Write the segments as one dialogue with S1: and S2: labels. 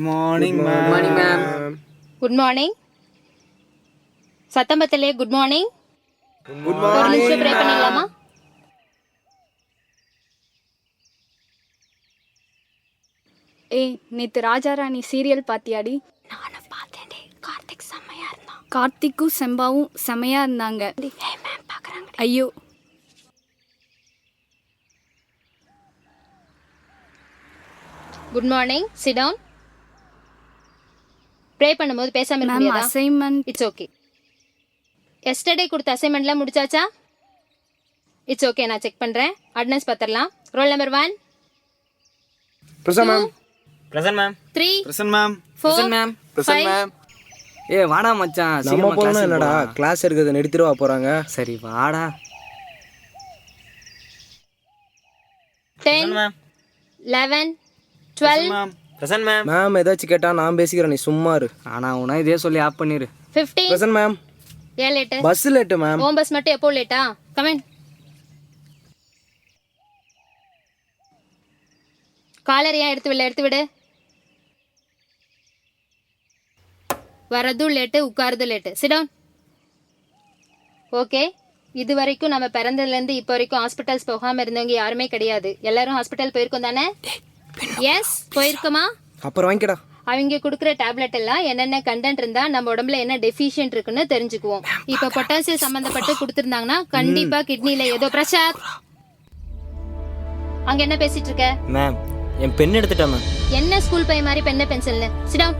S1: Morning ma'am.
S2: Morning ma'am.
S3: Good morning. சத்தம்பத்திலே good morning.
S1: Good
S3: ஒரு
S1: morning.
S3: நிமிஷம் pray பண்ணிடலாமா?
S4: ஏய், நேத்து ராஜாராணி சீரியல் பாத்தியாடி? நானும் பார்த்தேன்டி. கார்த்திக் செம்மையா இருந்தான். கார்த்திக்கும் செம்பாவும் செம்மையா இருந்தாங்க. ஏய் மேம் பார்க்கறாங்க. ஐயோ.
S3: Good morning. Sit down. Pray பண்ணும்போது பேசாம இருக்க
S4: மேம்
S3: முடியாதா?
S4: Assignment
S3: it's okay. எஸ்டர்டே கொடுத்த அசைன்மெண்ட்லாம் முடிச்சாச்சா? இட்ஸ் ஓகே, நான் செக் பண்றேன். அட்டெண்டன்ஸ் பார்த்துடலாம். Roll number 1
S1: present ma'am.
S2: Present ma'am.
S3: 3
S1: present ma'am.
S3: 4
S2: ma'am.
S1: Present
S3: 5
S1: ma'am.
S2: ஏ வாடா மச்சான்,
S1: நம்ம
S2: சீக்கிரமா
S1: போனா
S2: class
S1: என்னடா
S2: போலாம்.
S1: கிளாஸ் இருக்கிறத நிறுத்திடுவா போறாங்க.
S2: சரி வாடா.
S3: 10
S2: ma'am.
S3: 11 12
S1: ma'am.
S2: Present ma'am.
S1: Ma'am ஏதாச்சும் கேட்டா நான் பேசிக்கிறேன், நீ சும்மா இரு.
S2: ஆனா உன இதே சொல்லி ஆப் பண்ணிரு.
S3: 15
S1: பிரசன் மேம்.
S3: ஏன் லேட்டு?
S1: Bus late ma'am.
S3: ஓம் பஸ் மட்டும் எப்போ லேட்டா? கமெண்ட். காலர் ஏன் எடுத்து விடு. வரதும் லேட்டு, உட்காரதும் லேட்டு. Sit down. ஓகே, இது வரைக்கும் நம்ம பிறந்ததுலேருந்து இப்போ வரைக்கும் ஹாஸ்பிட்டல்ஸ் போகாமல் இருந்தவங்க யாருமே கிடையாது. எல்லாரும் ஹாஸ்பிட்டல் போயிருக்கோம் தானே? எஸ், போயிருக்கோமா?
S1: அப்புறம் வாங்கிக்கடா.
S3: அவங்க கொடுக்குற டேப்லெட் எல்லாம் என்னென்ன கண்டென்ட் இருந்தா நம்ம உடம்புல என்ன டெஃபிஷியன்ட் இருக்குன்னு தெரிஞ்சுக்குவோம். இப்ப பொட்டாசியம் சம்பந்தப்பட்டு கொடுத்துருந்தாங்கன்னா கண்டிப்பா கிட்னில ஏதோ பிரஷர். அங்க என்ன பேசிட்டு இருக்க?
S2: மேம் என் பென் எடுத்துட்டேன் மேம்.
S3: என்ன ஸ்கூல் பையன் மாதிரி பென்ன பென்சில்னு? Sit down.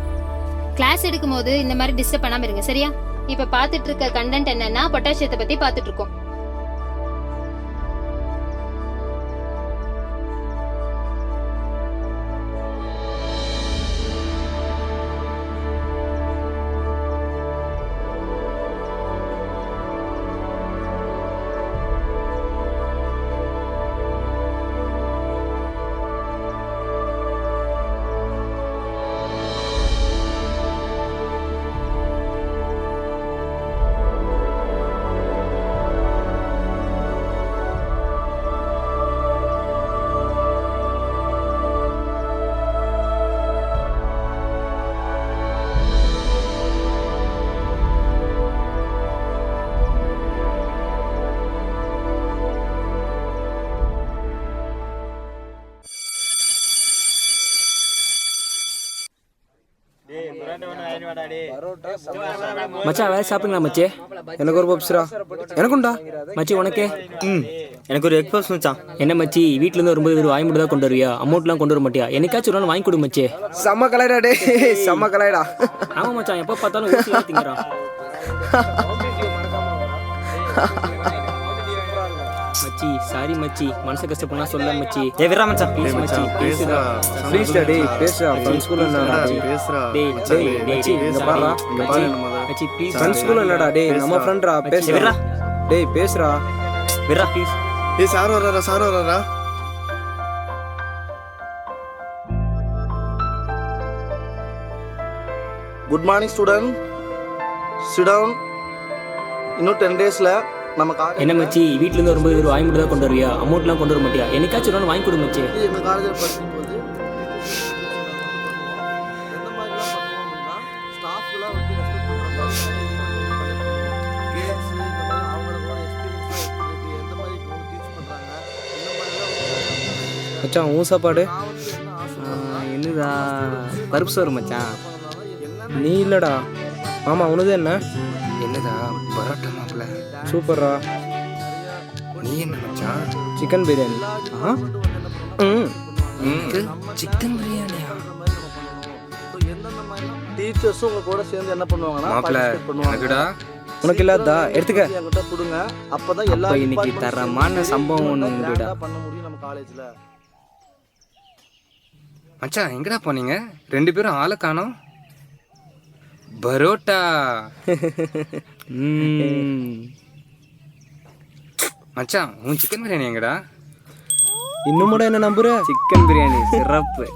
S3: கிளாஸ் எடுக்கும் போது இந்த மாதிரி டிஸ்டர்ப் பண்ணாம இருங்க, சரியா? இப்ப பாத்துட்டு இருக்க கண்டென்ட் என்னன்னா பொட்டாசியத்தை பத்தி பாத்துட்டு இருக்கோம்.
S2: மச்சான் வேற சாப்பிடுங்களா மச்சி?
S1: எனக்கு ஒரு பப்ஸ்ரா. எனக்குண்டா.
S2: மச்சி உனக்கு? எனக்கு ஒரு எக் பப்ஸ் மச்சான். என்ன மச்சி வீட்ல இருந்து வரும்போது ஒரு வாங்கி மட்டும் தான் கொண்டு வருவியா? அமௌண்ட்லாம் கொண்டு வர மாட்டியா? என்னைக்காச்சும் ஒரு நாள் வாங்கி கொடு மச்சி.
S1: செம்ம கலைடா டே. செம்ம கலைடா.
S2: ஆமா மச்சான், எப்ப பார்த்தாலும் ஊசியா திங்கறான். மச்சி சாரி மச்சி, மனசு கஷ்டப்படனா சொல்ல மச்சி. ஏ விரா மச்சான் ப்ளீஸ் மச்சி பேசுடா.
S1: ப்ளீஸ் டேய் பேசுடா. ஃப்ரெண்ட்ஸ் ஸ்கூல்ல என்னடா பேசுடா.
S2: டேய்
S1: டேய் மச்சி இங்க பாருடா.
S2: மச்சி ப்ளீஸ்.
S1: ஃப்ரெண்ட்ஸ் ஸ்கூல்ல என்னடா டேய் நம்ம ஃப்ரெண்ட்ரா பேசுடா. டேய் பேசுடா.
S2: விரா ப்ளீஸ்.
S5: ஏய் சார் வராரா? Good morning student. Sit down. இன்னும் 10 டேஸ்ல நம்ம
S2: என்ன மச்சி வீட்ல இருந்து வரும்போது ஒரு வாங்கி மட்டும் தான் கொண்டு வருவியா? அமௌண்ட்லாம் கொண்டு வர மாட்டியா? என்னைக்காச்சும் ஒரு நாள் வாங்கி கொடு மச்சி.
S5: எங்க காலேஜ்ல படிக்கும்போது எந்த மாதிரிலாம் பண்ணுவோம் அப்படின்னா ஸ்டாஃப்லாம் வந்து ரெஸ்பெக்ட் பண்றாங்க. கேம்ஸ் இந்த மாதிரி அவங்களுக்குலாம் எக்ஸ்பீரியன்ஸ் இருக்கு. எந்த மாதிரி டீச் பண்றாங்க இந்த மாதிரிலாம்
S1: மச்சான் ஊ சாப்பாடு.
S5: நான் வந்து என்ன ஆசைப்படுறேன்னா
S2: என்னடா பருப்பு சோறு மச்சான்.
S1: நீ இல்லடா மாமா. உனது என்ன?
S6: என்னடா பரோட்டா மாப்பிள்ள?
S1: சூப்பர்ரா.
S6: நீ என்ன மச்சான்?
S1: சிக்கன் பிரியாணி.
S6: சிக்கன் பிரியாணியா?
S5: எந்தெந்த மாதிரி டீச்சர்ஸும் உங்க கூட சேர்ந்து என்ன பண்ணுவாங்கன்னா
S6: மாப்பிள்ள
S5: participate பண்ணுவாங்க.
S6: எனக்குடா
S1: உனக்கு இல்லாதா எடுத்துக்க.
S5: என்கிட்ட கொடுங்க. அப்பதான் எல்லா
S2: அப்ப இன்னைக்கு
S5: departments
S2: தரமான சம்பவம் ஒண்ணு உண்டுடா.
S5: grand ஆ பண்ண முடியும் நம்ம காலேஜ்ல.
S6: மச்சான் எங்கடா போனீங்க? 2 பேரும் ஆளை காணோம். பரோட்டா. மச்சான் உன் சிக்கன் பிரியாணி எங்கடா?
S1: இன்னும் என்ன நம்புற?
S2: சிக்கன் பிரியாணி சிறப்பு.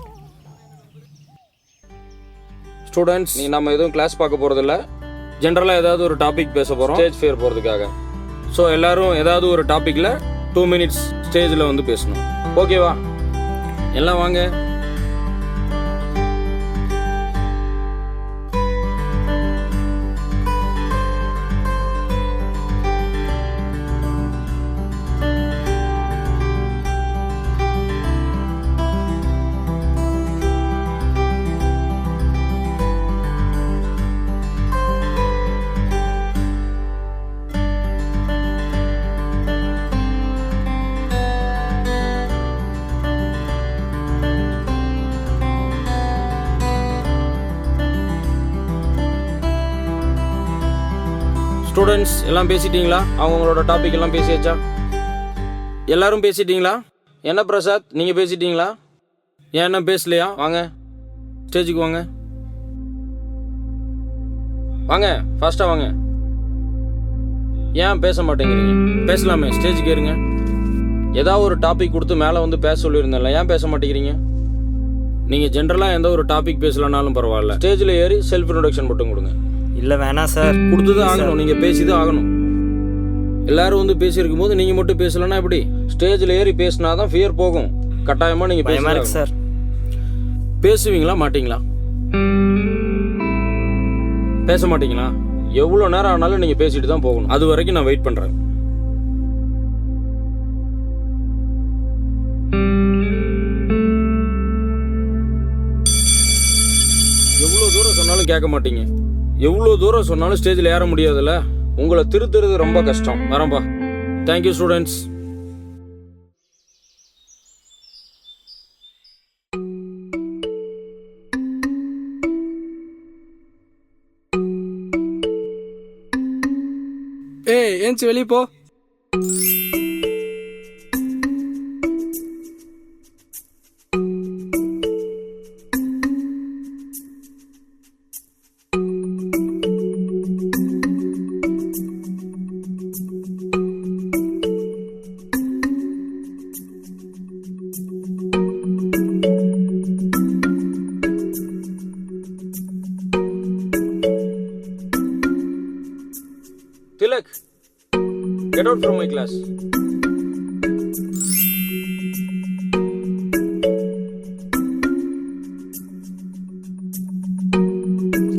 S7: ஸ்டூடெண்ட்ஸ், நீ நம்ம எதுவும் கிளாஸ் பார்க்க போகிறதில்ல. ஜென்ரலாக ஏதாவது ஒரு டாபிக் பேச போகிறோம் ஸ்டேஜ் ஃபியர் போகிறதுக்காக. ஸோ எல்லாரும் ஏதாவது ஒரு டாப்பிக்கில் 2 மினிட்ஸ் ஸ்டேஜில் வந்து பேசணும். ஓகேவா? எல்லாம் வாங்க. ஸ்டூடெண்ட்ஸ் எல்லாம் பேசிட்டீங்களா? அவங்களோட டாபிக் எல்லாம் பேசியாச்சா? எல்லாரும் பேசிட்டீங்களா? என்ன பிரசாத், நீங்கள் பேசிட்டீங்களா? ஏன் என்ன பேசலையா? வாங்க ஸ்டேஜுக்கு வாங்க. வாங்க ஃபாஸ்ட்டாக வாங்க. ஏன் பேச மாட்டேங்கிறீங்க? பேசலாமே, ஸ்டேஜுக்கு ஏறுங்க. ஏதாவது ஒரு டாபிக் கொடுத்து மேலே வந்து பேச சொல்லியிருந்தேன்ல, ஏன் பேச மாட்டேங்கிறீங்க? நீங்கள் ஜென்ரலாக எந்த ஒரு டாபிக் பேசலனாலும் பரவாயில்ல, ஸ்டேஜில் ஏறி செல்ஃப் இன்ட்ரோடக்ஷன் மட்டும் கொடுங்க.
S2: இல்லை வேணாம் சார்.
S7: கொடுத்து தான் ஆகணும், நீங்கள் பேசி தான் ஆகணும். எல்லாரும் வந்து பேசியிருக்கும் போது நீங்கள் மட்டும் பேசலன்னா எப்படி? ஸ்டேஜில் ஏறி பேசினா தான் ஃபியர் போகும். கட்டாயமாக நீங்கள்
S2: பயமா இருக்கு சார்.
S7: பேசுவீங்களா மாட்டீங்களா? பேச மாட்டீங்களா? எவ்வளோ நேரம் ஆனாலும் நீங்கள் பேசிட்டு தான் போகணும். அது வரைக்கும் நான் வெயிட் பண்ணுறேன். எவ்வளோ தூரம் சொன்னாலும் கேட்க மாட்டீங்க. எவ்வளோ தூரம் சொன்னாலும் ஸ்டேஜில் ஏற முடியாதுல்ல. உங்களை திருத்துறது ரொம்ப கஷ்டம். வரம்பா. Thank you students.
S8: ஏய் ஏஞ்சி வெளியே போ.
S7: Tilak, get out from my class.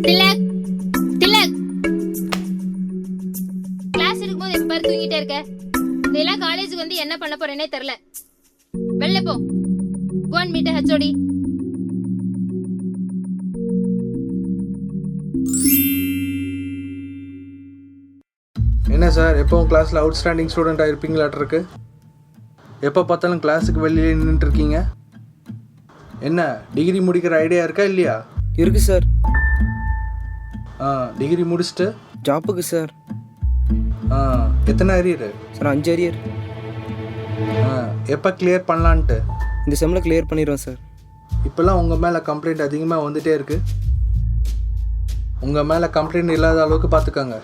S3: Tilak, Tilak, class இருக்கும்போது எப்ப பாரு தூங்கிட்டே இருக்க. இதெல்லாம் காலேஜுக்கு வந்து என்ன பண்ண போறேனே தெரியல. வெளில போ. Go and meet the HOD.
S5: என்ன சார், எப்போவும் கிளாஸில் அவுட்ஸ்டாண்டிங் ஸ்டூடெண்ட்டாக இருப்பீங்களாட்டிருக்கு. எப்போ பார்த்தாலும் கிளாஸுக்கு வெளியே நின்றுட்டுருக்கீங்க. என்ன டிகிரி முடிக்கிற ஐடியா இருக்கா இல்லையா?
S1: இருக்கு சார்.
S5: டிகிரி முடிச்சுட்டு
S1: ஜாப்புக்கு சார்.
S5: எத்தனை அரியர்
S1: சார்? 5 அரியர்.
S5: எப்போ கிளியர் பண்ணலான்ட்டு?
S1: இந்த செம்மில் கிளியர் பண்ணிடுவோம் சார்.
S5: இப்போல்லாம் உங்கள் மேலே கம்ப்ளைண்ட் அதிகமாக வந்துகிட்டே இருக்குது. உங்கள் மேலே கம்ப்ளைண்ட் இல்லாத அளவுக்கு பார்த்துக்கோங்க.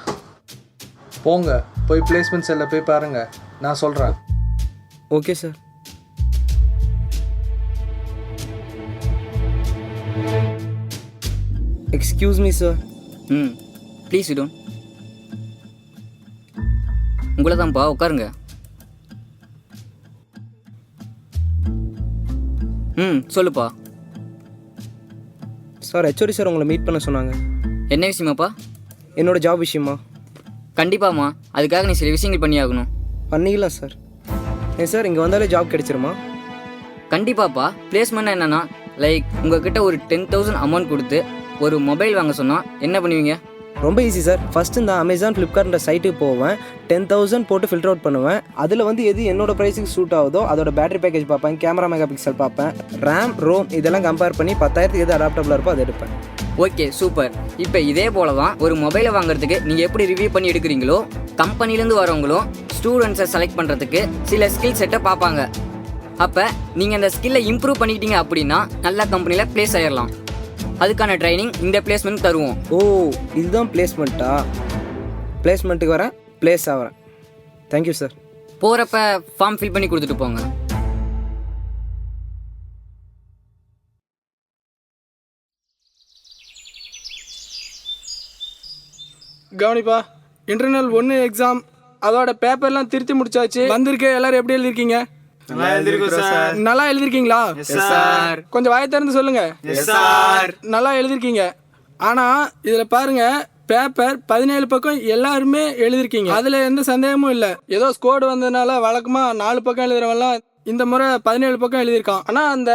S5: போங்க, போய் பிளேஸ்மெண்ட் செல்லில் போய் பாருங்கள், நான் சொல்கிறேன்.
S1: Okay sir. Excuse me sir.
S9: Please விடும். உங்களை தான்ப்பா, உட்காருங்க. சொல்லுப்பா.
S1: சார் HOD சார் உங்களை மீட் பண்ண சொன்னாங்க.
S9: என்ன விஷயமாப்பா?
S1: என்னோட ஜாப் விஷயமா.
S9: கண்டிப்பாம்மா, அதுக்காக நீ சில விஷயங்கள் பண்ணி ஆகணும்.
S1: பண்ணிக்கலாம் சார். ஏன் சார் இங்கே வந்தாலே ஜாப் கிடைச்சிருமா?
S9: கண்டிப்பாப்பா. பிளேஸ்மெண்ட் என்னன்னா, லைக் உங்ககிட்ட ஒரு 10,000 அமௌண்ட் கொடுத்து ஒரு மொபைல் வாங்க சொன்னால் என்ன பண்ணுவீங்க?
S1: ரொம்ப ஈஸி சார். ஃபஸ்ட்டு இந்த அமேசான் ஃப்ளிப்கார்ட்ன்ற சைட்டுக்கு போவேன். 10,000 போட்டு ஃபில்டர் அவுட் பண்ணுவேன். அதில் வந்து எது என்னோட ப்ரைஸுக்கு சூட் ஆகுதோ அதோட பேட்டரி பேக்கேஜ் பார்ப்பேன், கேமரா மெகா பிக்சல் பார்ப்பேன், ரேம், ரோம் இதெல்லாம் கம்பேர் பண்ணி 10,000க்கு எது அடாப்டபுளாக இருக்கோ அதை எடுப்பேன்.
S9: Okay, super. இப்போ இதே போல தான் ஒரு மொபைலை வாங்குறதுக்கு நீங்கள் எப்படி ரிவ்யூ பண்ணி எடுக்கிறீங்களோ, கம்பெனிலேருந்து வரவங்களும் ஸ்டூடெண்ட்ஸை செலக்ட் பண்ணுறதுக்கு சில ஸ்கில் செட்டை பார்ப்பாங்க. அப்போ நீங்கள் அந்த ஸ்கில்லை இம்ப்ரூவ் பண்ணிக்கிட்டீங்க அப்படின்னா நல்ல கம்பெனியில் ப்ளேஸ் ஆகிடலாம். அதுக்கான ட்ரைனிங் இந்த பிளேஸ்மெண்ட் தருவோம்.
S1: ஓ, இதுதான் பிளேஸ்மெண்ட்டா? பிளேஸ்மெண்ட்டுக்கு வரேன், பிளேஸ் ஆகிறேன். Thank you sir.
S9: போகிறப்ப ஃபார்ம் ஃபில் பண்ணி கொடுத்துட்டு போங்க.
S8: கவனிப்பா, இன்டர்னல் 1 எக்ஸாம் அதோட பேப்பர்லாம் திருத்தி முடிச்சாச்சு. வந்திருக்கு. எல்லாரும் எப்படி எழுதிருக்கீங்க? நல்லா எழுதிருக்கீங்களா? கொஞ்சம் வாயை திறந்து சொல்லுங்க. நல்லா எழுதிருக்கீங்க. ஆனா இதுல பாருங்க, பேப்பர் 17 பக்கம் எல்லாருமே எழுதிருக்கீங்க. அதுல எந்த சந்தேகமும் இல்லை. ஏதோ ஸ்கோர் வந்ததுனால வழக்கமா 4 பக்கம் எழுதுறவெல்லாம் இந்த முறை 17 பக்கம் எழுதியிருக்கான். ஆனா அந்த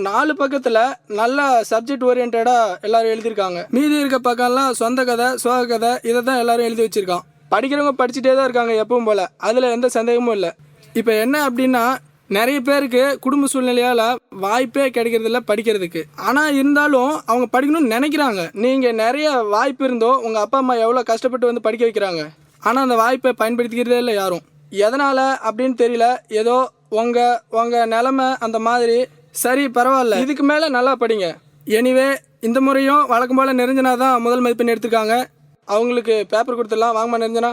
S8: 4 பக்கத்துல நல்ல சப்ஜெக்ட் ஓரியன்டா எல்லாரும் எழுதியிருக்காங்க. மீதி இருக்க பக்கம்லாம் சொந்த கதை, சோக கதை, இதை தான் எல்லாரும் எழுதி வச்சிருக்கான். படிக்கிறவங்க படிச்சுட்டே தான் இருக்காங்க எப்பவும் போல. அதுல எந்த சந்தேகமும் இல்லை. இப்போ என்ன அப்படின்னா, நிறைய பேருக்கு குடும்ப சூழ்நிலையால் வாய்ப்பே கிடைக்கிறதில்ல படிக்கிறதுக்கு. ஆனால் இருந்தாலும் அவங்க படிக்கணும்னு நினைக்கிறாங்க. நீங்கள் நிறைய வாய்ப்பு இருந்தோ உங்கள் அப்பா அம்மா எவ்வளோ கஷ்டப்பட்டு வந்து படிக்க வைக்கிறாங்க. ஆனால் அந்த வாய்ப்பை பயன்படுத்திக்கிறதே இல்லை யாரும். எதனால் அப்படின்னு தெரியல. ஏதோ உங்கள் நிலமை அந்த மாதிரி. சரி பரவாயில்ல, இதுக்கு மேலே நல்லா படிங்க. எனிவே இந்த முறையும் வழக்கம் போல் நிரஞ்சனா தான் முதல் மதிப்பெண் எடுத்திருக்காங்க. அவங்களுக்கு பேப்பர் கொடுத்துடலாம். வாங்கம்மா நிரஞ்சனா.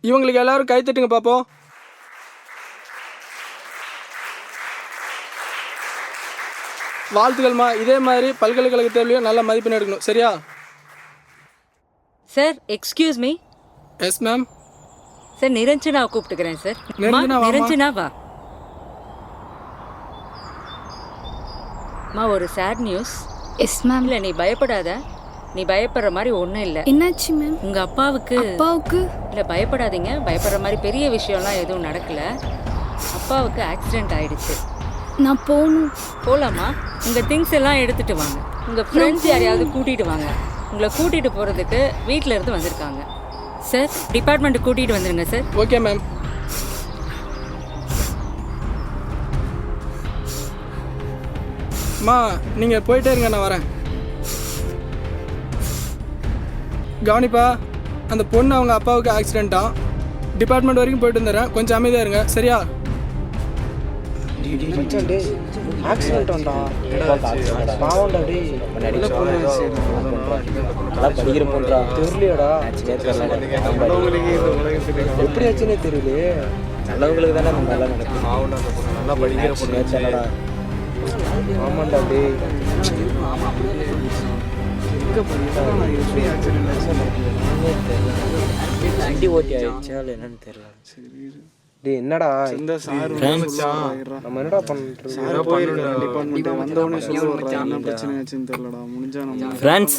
S8: இவங்களுக்கு எல்லாரும் கை தட்டுங்க பார்ப்போம். வாழ்த்துக்கள்மா. இதே மாதிரி பல்கலைக்கழக தேர்வுலையும் நல்ல மதிப்பெண் எடுக்கணும். சரியா?
S10: Sir excuse me.
S8: Yes ma'am.
S10: Sir நிரஞ்சனாவை கூப்பிட்டுக்கிறேன் சார்.
S8: நிரஞ்சனா வாம்மா.
S10: நிரஞ்சனா வா. மா ஒரு சேட் நியூஸ்.
S4: Yes ma'am.
S10: இல்லை நீ பயப்படாத. நீ பயப்படுற மாதிரி ஒன்றும் இல்லை.
S4: என்னாச்சு மேம்?
S10: உங்கள் அப்பாவுக்கு இல்லை பயப்படாதீங்க. பயப்படுற மாதிரி பெரிய விஷயம்லாம் எதுவும் நடக்கலை. அப்பாவுக்கு ஆக்சிடெண்ட் ஆயிடுச்சு.
S4: நான்
S10: போகலாமா? உங்கள் திங்ஸ் எல்லாம் எடுத்துகிட்டு வாங்க. உங்கள் ஃப்ரெண்ட்ஸ் யாரையாவது கூட்டிகிட்டு வாங்க. உங்களை கூட்டிகிட்டு போகிறதுக்கு வீட்டில் இருந்து வந்திருக்காங்க. சார் டிபார்ட்மெண்ட்டுக்கு கூட்டிகிட்டு வந்துடுங்க சார்.
S8: Okay ma'am. அம்மா நீங்கள் போயிட்டே இருங்க, நான் வரேன். கவனிப்பா, அந்த பொண்ணு அவங்க அப்பாவுக்கு ஆக்சிடெண்ட்டா. டிபார்ட்மெண்ட் வரைக்கும் போயிட்டு வந்துடுறேன். கொஞ்சம் அமைதியாக இருங்க. சரியா?
S1: மச்சான் டேய் ஆக்சிடென்ட்டா பாவம்டா டேய். நல்லா படிக்கிற பொண்ணுடா. தெரியலையடா எப்படி ஆச்சுன்னே தெரியலையே. நல்லவங்களுக்கு தானே நம்ம நல்லா நடக்கும். நல்லா படிக்கிற பொண்ணு ஆச்சுடா. ஆமாண்டா டேய். வண்டி ஓட்டி ஆயிடுச்சா இல்லை என்னன்னு தெரியல. டேய் என்னடா நம்ம என்னடா பண்றது?
S2: ஃப்ரெண்ட்ஸ்,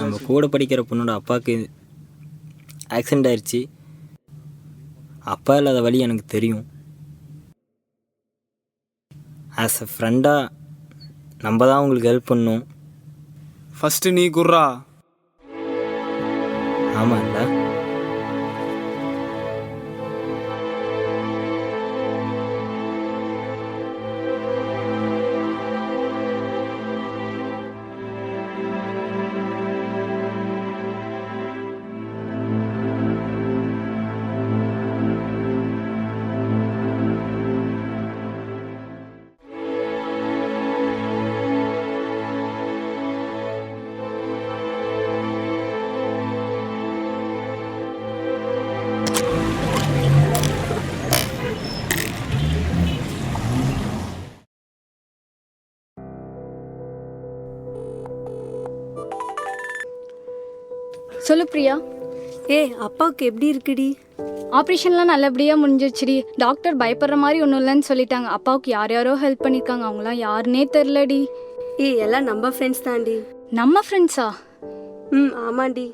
S2: நம்ம கூட படிக்கிற பொண்ணோட அப்பாவுக்கு ஆக்சிடெண்ட் ஆயிடுச்சு. அப்பா இல்லாத வழி எனக்கு தெரியும். ஆஸ் அ ஃப்ரெண்டாக நம்ம தான் உங்களுக்கு ஹெல்ப் பண்ணணும்.
S8: ஃபஸ்ட்டு நீ குர்ரா.
S2: ஆமாம்ல.
S4: சொல்லு பிரியா.
S10: அப்பாவுக்கு எப்படி இருக்குடி?
S4: ஆப்ரேஷன்லாம் நல்லபடியாக முடிஞ்சிருச்சுடி. டாக்டர் பயப்படுற மாதிரி ஒன்றும் இல்லைன்னு சொல்லிட்டாங்க. அப்பாவுக்கு யார் யாரோ ஹெல்ப் பண்ணியிருக்காங்க. அவங்களாம் யாருன்னே தெரிலடி.
S10: எல்லாம் நம்ம ஃப்ரெண்ட்ஸ் தாண்டி.
S4: நம்ம ஃப்ரெண்ட்ஸா?
S10: ஆமாண்டி.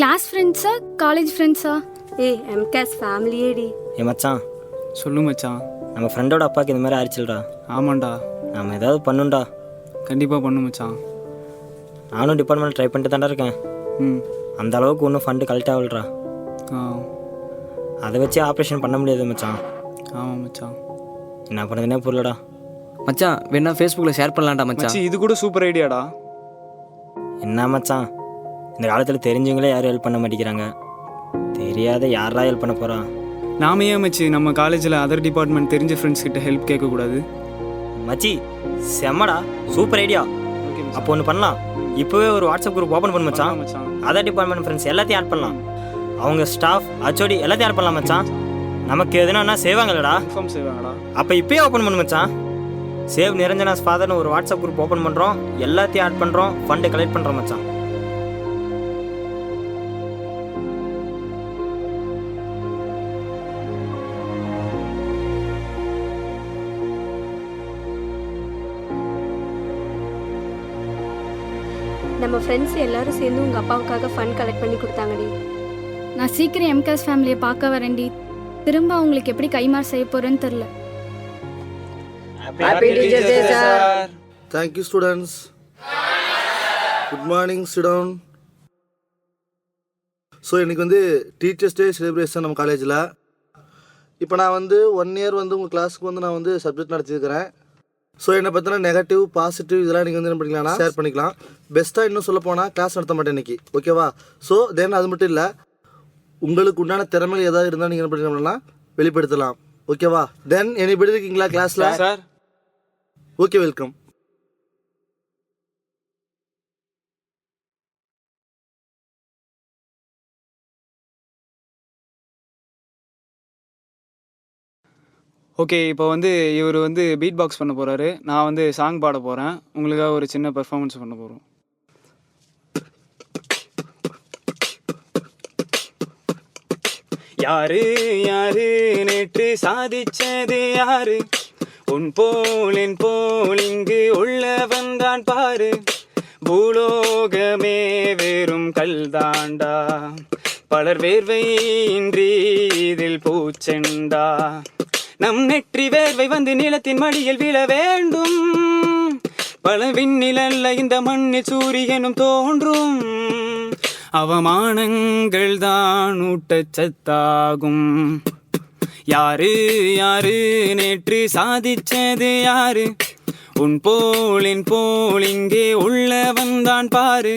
S4: கிளாஸ் ஃப்ரெண்ட்ஸா காலேஜ் ஃப்ரெண்ட்ஸா?
S10: எம்காஸ் ஃபேமிலியேடி.
S2: மச்சான்.
S8: சொல்லு மச்சான்.
S2: நம்ம ஃப்ரெண்டோட அப்பாவுக்கு இந்த மாதிரி ஆயிடுச்சுடா.
S8: ஆமாண்டா.
S2: நம்ம ஏதாவது பண்ணுண்டா.
S8: கண்டிப்பாக பண்ணு மச்சான்.
S2: நானும் டிபார்ட்மெண்ட் ட்ரை பண்ணிட்டு தாண்டா இருக்கேன். அந்த அளவுக்கு ஒன்றும் ஃபண்டு கலெக்ட் ஆகலடா. அதை வச்சு ஆப்ரேஷன் பண்ண முடியாது மச்சான்.
S8: ஆமாம் மச்சான்.
S2: என்ன பண்ணுறதுனே புரியலடா.
S9: மச்சான் வேணா ஃபேஸ்புக்கில் ஷேர் பண்ணலாம்டா மச்சான்.
S8: இது கூட சூப்பர் ஐடியாடா.
S2: என்ன மச்சான், இந்த காலத்தில் தெரிஞ்சவங்களே யாரும் ஹெல்ப் பண்ண மாட்டேங்கிறாங்க. தெரியாத யாரா ஹெல்ப் பண்ண போகிறான்?
S8: நாம ஏன் மச்சி நம்ம காலேஜில் அதர் டிபார்ட்மெண்ட் தெரிஞ்ச ஃப்ரெண்ட்ஸ் கிட்ட ஹெல்ப் கேட்கக்கூடாது?
S2: மச்சி செம்மடா, சூப்பர் ஐடியா. அப்போ ஒன்று பண்ணலாம். இப்போவே ஒரு வாட்ஸ்அப் குரூப் ஓப்பன் பண்ண மச்சான். அதர் டிபார்ட்மெண்ட் ஃப்ரெண்ட்ஸ் எல்லாத்தையும் ஆட் பண்ணலாம். அவங்க ஸ்டாஃப் ஹச்ஓடி எல்லாத்தையும் ஆட் பண்ணலாம் மச்சான். நமக்கு எதுனா செய்வாங்கல்லடா. அப்போ இப்போயே ஓப்பன் பண்ணு மச்சான். சேவ் நிரஞ்சனாஸ் ஃபாதர்னு ஒரு வாட்ஸ்அப் குரூப் ஓப்பன் பண்ணுறோம். எல்லாத்தையும் ஆட் பண்ணுறோம். ஃபண்டு கலெக்ட் பண்ணுறோம் மச்சான்.
S10: நம்ம ஃப்ரெண்ட்ஸ் எல்லாரும் சேர்ந்து உங்கள் அப்பாவுக்காக ஃபண்ட் கலெக்ட் பண்ணி கொடுத்தாங்கடி.
S4: நான் சீக்கிரம் எம்காஸ் ஃபேமிலியை பார்க்க வரேன்டி. திரும்ப அவங்களுக்கு எப்படி கைமாறு செய்ய போகிறேன்னு தெரில.
S5: Thank you students. Good morning, sit down. So இன்றைக்கி வந்து டீச்சர்ஸ் டே செலிப்ரேஷன் நம்ம காலேஜில். இப்போ நான் வந்து 1 இயர் வந்து உங்கள் கிளாஸுக்கு வந்து நான் வந்து சப்ஜெக்ட் நடத்தியிருக்கிறேன். ஸோ என்னை பற்றின நெகட்டிவ் பாசிட்டிவ் இதெல்லாம் நீங்கள் வந்து என்ன பண்ணிக்கலாம்னா ஷேர் பண்ணிக்கலாம். பெஸ்ட்டாக இன்னும் சொல்ல போனால் கிளாஸ் நடத்த மாட்டேன் இன்னைக்கு, ஓகேவா? ஸோ தென் அது மட்டும் இல்லை, உங்களுக்கு உண்டான திறமைகள் ஏதாவது இருந்தால் நீங்கள் என்ன பண்ணிக்கலாம்னா வெளிப்படுத்தலாம், ஓகேவா? தென் எனிபடி இருக்கீங்களா கிளாஸில்?
S8: Sir
S5: okay, welcome.
S8: ஓகே, இப்போ வந்து இவர் வந்து பீட் பாக்ஸ் பண்ண போகிறாரு, நான் வந்து சாங் பாட போகிறேன், உங்களுக்காக ஒரு சின்ன பெர்ஃபார்மன்ஸ் பண்ண போகிறோம். யாரு யாரு நேற்று சாதிச்சது யாரு, உன் போல் என் போல் இங்கு உள்ள வந்தான் பாரு, பூலோகமே வெறும் கல்தாண்டா, பலர் வேர்வையின்றி இதில் பூச்செண்டா, நம் நெற்றி வேர்வை வந்து நிலத்தின் மடியில் விழ வேண்டும், பல விண்ணிலல்ல இந்த மண்ணில் சூரியனும் தோன்றும், அவமானங்கள் தான் ஊட்டச்சத்தாகும். யாரு யாரு நேற்று சாதிச்சது யாரு, உன் போல் என் போல் இங்கே உள்ள வந்தான் பாரு,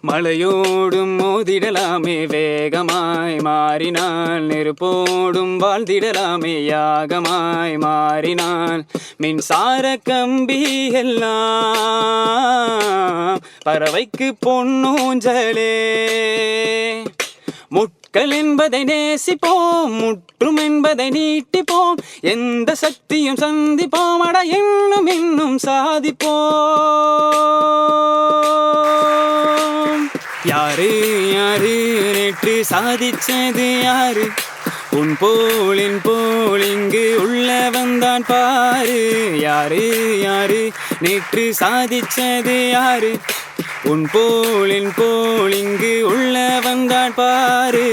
S8: மழையோடும் மோதிடலாமே வேகமாய் மாறினால், நெருப்போடும் வாழ்ந்திடலாமே யாகமாய் மாறினால், மின்சார கம்பி எல்லாம் பறவைக்கு பொன்னூஞ்சலே, முட்கள் என்பதை நேசிப்போம், முற்றும் என்பதை நீட்டிப்போம், எந்த சக்தியும் சந்திப்போம், அட இன்னும் இன்னும் சாதிப்போம். யாரு யாரு நேற்று சாதிச்சது யாரு, உன் போல் என் போல் இங்கு உள்ள வந்தான் பாரு, யாரு யாரு நேற்று சாதிச்சது யாரு, உன் போல் என் போல் இங்கு உள்ள வந்தான் பாரு.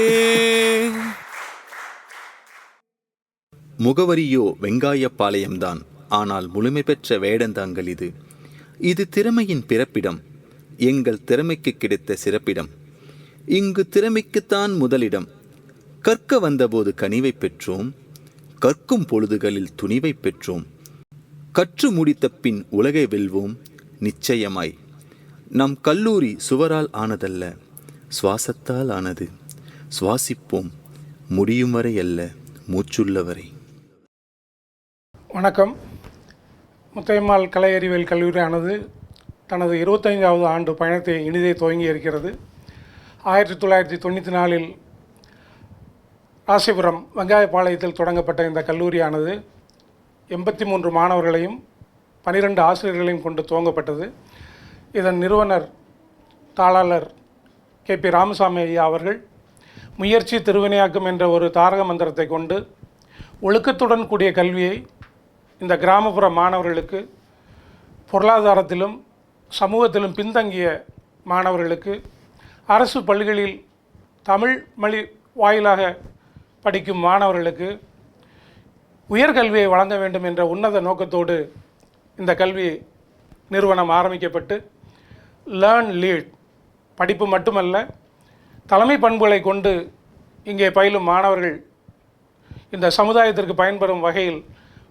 S11: முகவரியோ வெங்காயப்பாளையம்தான், ஆனால் முழுமை பெற்ற வேடந்தாங்கல் இது. இது திறமையின் பிறப்பிடம், எங்கள் திறமைக்கு கிடைத்த சிறப்பிடம். இங்கு திறமைக்குத்தான் முதலிடம். கற்க வந்தபோது கனிவை பெற்றோம், கற்கும் பொழுதுகளில் துணிவை பெற்றோம். கற்று முடித்த பின் உலகை வெல்வோம் நிச்சயமாய். நம் கல்லூரி சுவரால் ஆனதல்ல, சுவாசத்தால் ஆனது. சுவாசிப்போம், முடியும் வரை அல்ல, மூச்சுள்ளவரை.
S12: வணக்கம். முத்தையம்மாள் கலை அறிவியல் கல்லூரியானது தனது 25வது ஆண்டு பயணத்தை இனிதே துவங்கி இருக்கிறது. 1994 ராசிபுரம் வெங்காயப்பாளையத்தில் தொடங்கப்பட்ட இந்த கல்லூரியானது 83 மாணவர்களையும் 12 ஆசிரியர்களையும் கொண்டு துவங்கப்பட்டது. இதன் நிறுவனர் தாளாளர் KP ராமசாமி ஐயா அவர்கள் முயற்சி திருவினையாக்கும் என்ற ஒரு தாரக மந்திரத்தை கொண்டு ஒழுக்கத்துடன் கூடிய கல்வியை இந்த கிராமப்புற மாணவர்களுக்கு, பொருளாதாரத்திலும் சமூகத்திலும் பின்தங்கிய மாணவர்களுக்கு, அரசு பள்ளிகளில் தமிழ் மொழி வாயிலாக படிக்கும் மாணவர்களுக்கு உயர்கல்வியை வழங்க வேண்டும் என்ற உன்னத நோக்கத்தோடு இந்த கல்வி நிறுவனம் ஆரம்பிக்கப்பட்டு, லேர்ன் லீட் படிப்பு மட்டுமல்ல, தலைமை பண்புகளை கொண்டு இங்கே பயிலும் மாணவர்கள் இந்த சமுதாயத்திற்கு பயன்பெறும் வகையில்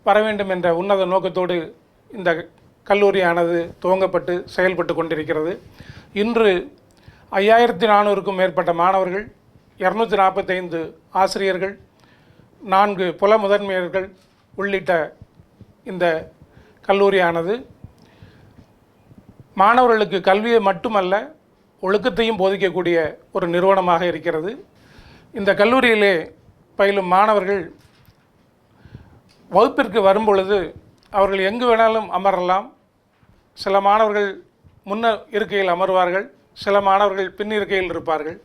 S12: வர வேண்டும் என்ற உன்னத நோக்கத்தோடு இந்த கல்லூரியானது துவங்கப்பட்டு செயல்பட்டு கொண்டிருக்கிறது. இன்று 5400க்கும் மேற்பட்ட மாணவர்கள், 245 ஆசிரியர்கள், 4 புல முதன்மையர்கள் உள்ளிட்ட இந்த கல்லூரியானது மாணவர்களுக்கு கல்வியை மட்டுமல்ல ஒழுக்கத்தையும் போதிக்கக்கூடிய ஒரு நிறுவனமாக இருக்கிறது. இந்த கல்லூரியிலே பயிலும் மாணவர்கள் வகுப்பிற்கு வரும்பொழுது அவர்கள் எங்கு வேணாலும் அமரலாம். சில மாணவர்கள் முன்ன இருக்கையில் அமர்வார்கள், சில மாணவர்கள் பின் இருக்கையில் இருப்பார்கள்.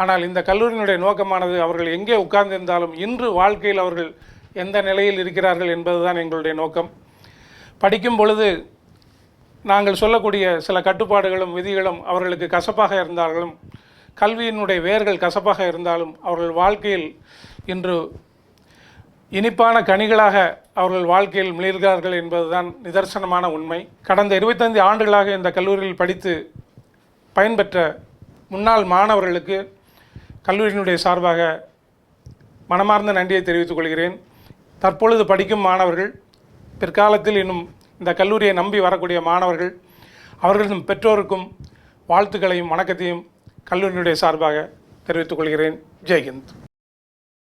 S12: ஆனால் இந்த கல்லூரியினுடைய நோக்கமானது அவர்கள் எங்கே உட்கார்ந்திருந்தாலும் இன்று வாழ்க்கையில் அவர்கள் எந்த நிலையில் இருக்கிறார்கள் என்பதுதான் எங்களுடைய நோக்கம். படிக்கும் பொழுது நாங்கள் சொல்லக்கூடிய சில கட்டுப்பாடுகளும் விதிகளும் அவர்களுக்கு கசப்பாக இருந்தாலும், கல்வியினுடைய வேர்கள் கசப்பாக இருந்தாலும், அவர்கள் வாழ்க்கையில் இன்று இனிப்பான கனிகளாக அவர்கள் வாழ்க்கையில் மிளிர்கிறார்கள் என்பதுதான் நிதர்சனமான உண்மை. கடந்த 25 ஆண்டுகளாக இந்த கல்லூரியில் படித்து பயன்பெற்ற முன்னாள் மாணவர்களுக்கு கல்லூரியினுடைய சார்பாக மனமார்ந்த நன்றியை தெரிவித்துக் கொள்கிறேன். தற்பொழுது படிக்கும் மாணவர்கள், பிற்காலத்தில் இன்னும் இந்த கல்லூரியை நம்பி வரக்கூடிய மாணவர்கள், அவர்களின் பெற்றோருக்கும் வாழ்த்துக்களையும் வணக்கத்தையும் கல்லூரியினுடைய சார்பாக தெரிவித்துக் கொள்கிறேன். ஜெய்ஹிந்த்.